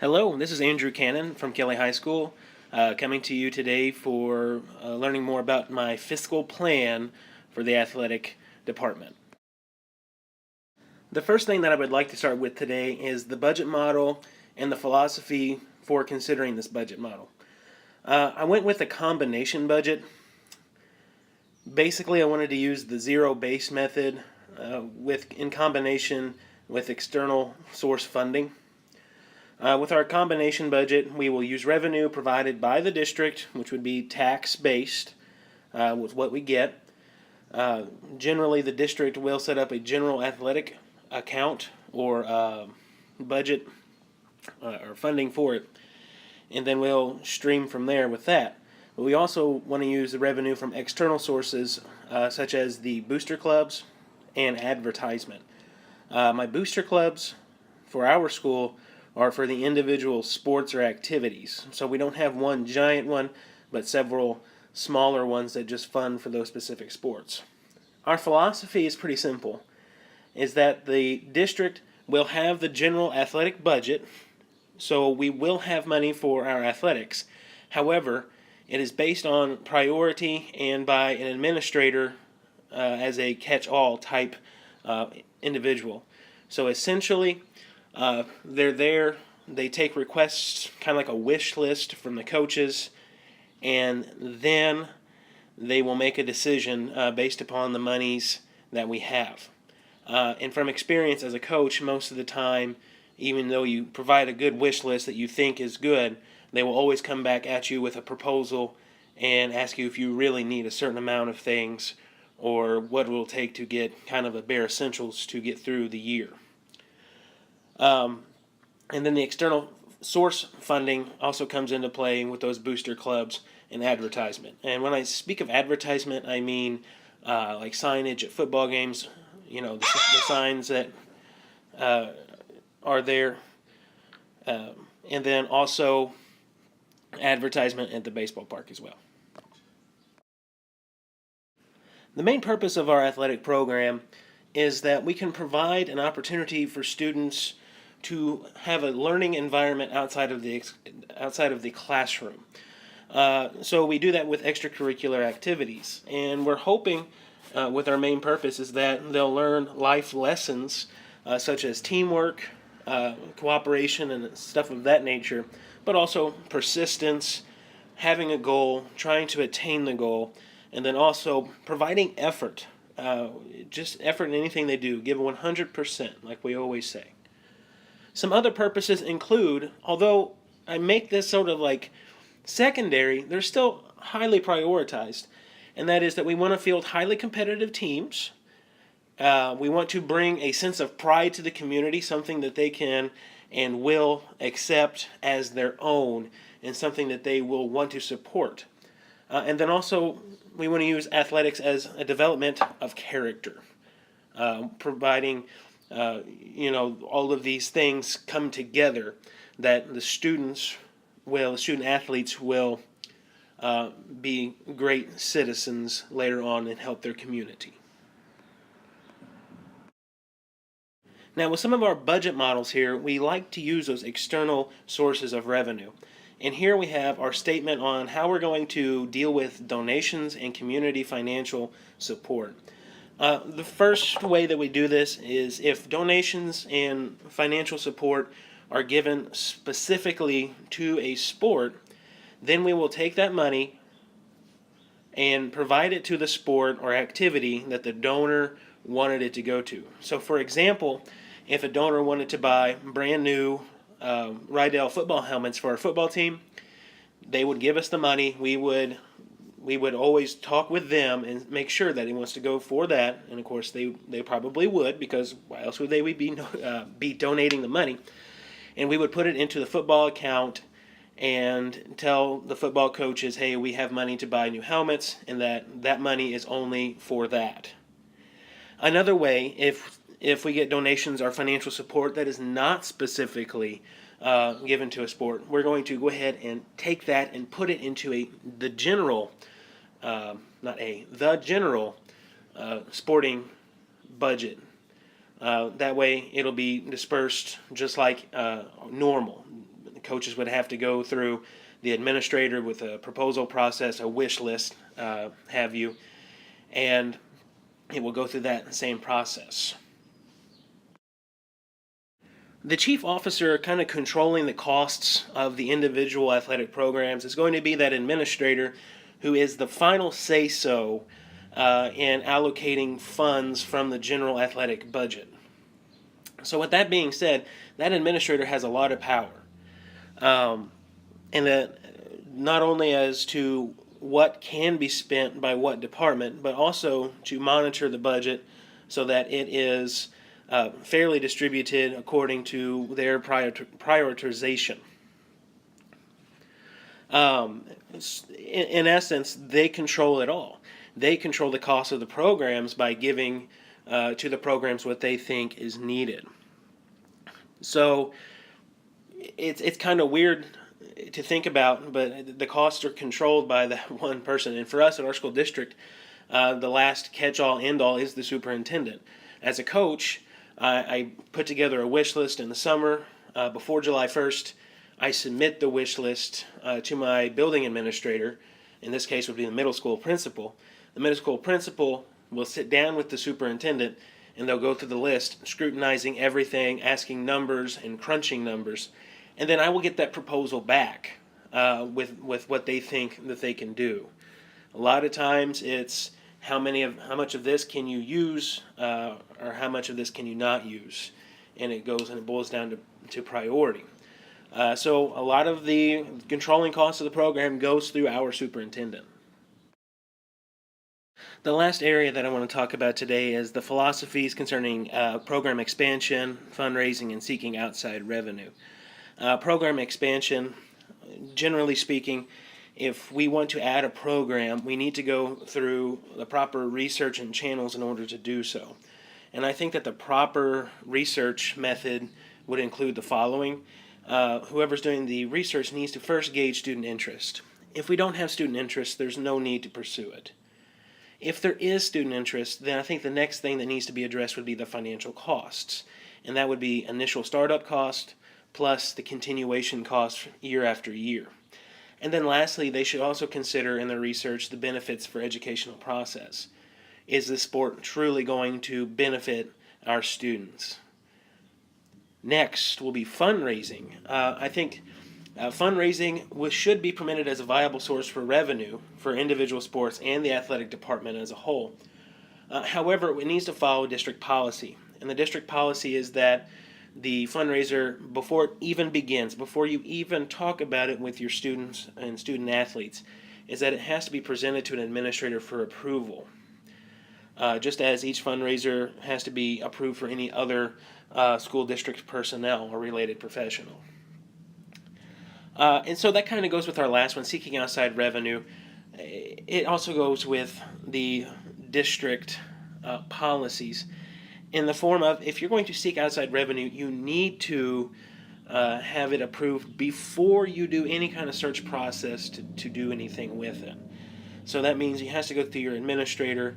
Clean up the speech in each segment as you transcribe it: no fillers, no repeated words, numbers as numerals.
Hello, this is Andrew Cannon from Kelly High School, coming to you today for learning more about my fiscal plan for the athletic department. The first thing that I would like to start with today is the budget model and the philosophy for considering this budget model. I went with a combination budget. Basically, I wanted to use the zero-based method in combination with external source funding. With our combination budget, we will use revenue provided by the district, which would be tax-based, with what we get. Generally, the district will set up a general athletic account or budget or funding for it, and then we'll stream from there with that. But we also want to use the revenue from external sources, such as the booster clubs and advertisement. My booster clubs for our school are for the individual sports or activities. So we don't have one giant one, but several smaller ones that just fund for those specific sports. Our philosophy is pretty simple, is that the district will have the general athletic budget, so we will have money for our athletics. However, it is based on priority and by an administrator as a catch-all type individual. So essentially, they're there, they take requests, kind of like a wish list from the coaches, and then they will make a decision based upon the monies that we have. And from experience as a coach, most of the time, even though you provide a good wish list that you think is good, they will always come back at you with a proposal and ask you if you really need a certain amount of things or what it will take to get kind of the bare essentials to get through the year. And then the external source funding also comes into play with those booster clubs and advertisement. And when I speak of advertisement, I mean like signage at football games, the signs that are there, and then also advertisement at the baseball park as well. The main purpose of our athletic program is that we can provide an opportunity for students to have a learning environment outside of the classroom. So we do that with extracurricular activities, and we're hoping with our main purpose is that they'll learn life lessons such as teamwork, cooperation, and stuff of that nature, but also persistence, having a goal, trying to attain the goal, and then also providing effort. Just effort in anything they do. Give 100%, like we always say. Some other purposes include, although I make this sort of like secondary, they're still highly prioritized, and that is that we want to field highly competitive teams. We want to bring a sense of pride to the community, something that they can and will accept as their own, and something that they will want to support. And then also, we want to use athletics as a development of character, providing, all of these things come together that the student athletes will be great citizens later on and help their community. Now, with some of our budget models here, we like to use those external sources of revenue. And here we have our statement on how we're going to deal with donations and community financial support. The first way that we do this is if donations and financial support are given specifically to a sport, then we will take that money and provide it to the sport or activity that the donor wanted it to go to. So for example, if a donor wanted to buy brand new Rydell football helmets for our football team, they would give us the money. We would always talk with them and make sure that he wants to go for that. And of course, they probably would, because why else would they be donating the money? And we would put it into the football account and tell the football coaches, hey, we have money to buy new helmets, and that money is only for that. Another way, if we get donations or financial support that is not specifically given to a sport, we're going to go ahead and take that and put it into the general sporting budget. That way it'll be dispersed just like normal. coaches would have to go through the administrator with a proposal process, a wish list, have you, and it will go through that same process. The chief officer kind of controlling the costs of the individual athletic programs is going to be that administrator who is the final say-so in allocating funds from the general athletic budget. So with that being said, that administrator has a lot of power. And that not only as to what can be spent by what department, but also to monitor the budget so that it is fairly distributed according to their prioritization. In essence, they control it all. They control the cost of the programs by giving to the programs what they think is needed. So it's kind of weird to think about, but the costs are controlled by that one person. And for us at our school district, the last catch-all, end-all is the superintendent. As a coach, I put together a wish list in the summer. Before July 1st, I submit the wish list to my building administrator. In this case, would be the middle school principal. The middle school principal will sit down with the superintendent, and they'll go through the list, scrutinizing everything, asking numbers and crunching numbers. And then I will get that proposal back with what they think that they can do. A lot of times it's how much of this can you use or how much of this can you not use, and it boils down to priority. So a lot of the controlling costs of the program goes through our superintendent. The last area that I want to talk about today is the philosophies concerning program expansion, fundraising, and seeking outside revenue. Program expansion, generally speaking, if we want to add a program, we need to go through the proper research and channels in order to do so. And I think that the proper research method would include the following. Whoever's doing the research needs to first gauge student interest. If we don't have student interest, there's no need to pursue it. If there is student interest, then I think the next thing that needs to be addressed would be the financial costs. And that would be initial startup cost plus the continuation costs year after year. And then lastly, they should also consider in their research the benefits for educational process. Is this sport truly going to benefit our students? Next will be fundraising. I think fundraising should be permitted as a viable source for revenue for individual sports and the athletic department as a whole. However, it needs to follow district policy. And the district policy is that the fundraiser, before it even begins, before you even talk about it with your students and student athletes, is that it has to be presented to an administrator for approval. Just as each fundraiser has to be approved for any other school district personnel or related professional. And so that kind of goes with our last one, seeking outside revenue. It also goes with the district policies in the form of, if you're going to seek outside revenue, you need to have it approved before you do any kind of search process to do anything with it. So that means it has to go through your administrator,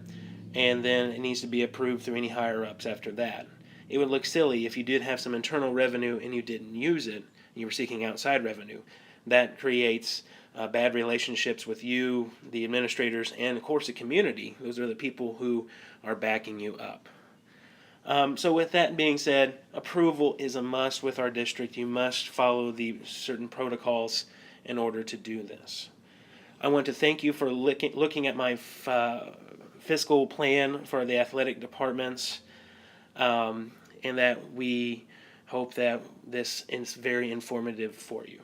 and then it needs to be approved through any higher-ups after that. It would look silly if you did have some internal revenue and you didn't use it, and you were seeking outside revenue. That creates bad relationships with you, the administrators, and of course the community. Those are the people who are backing you up. So with that being said, approval is a must with our district. You must follow the certain protocols in order to do this. I want to thank you for looking at my fiscal plan for the athletic departments, and that we hope that this is very informative for you.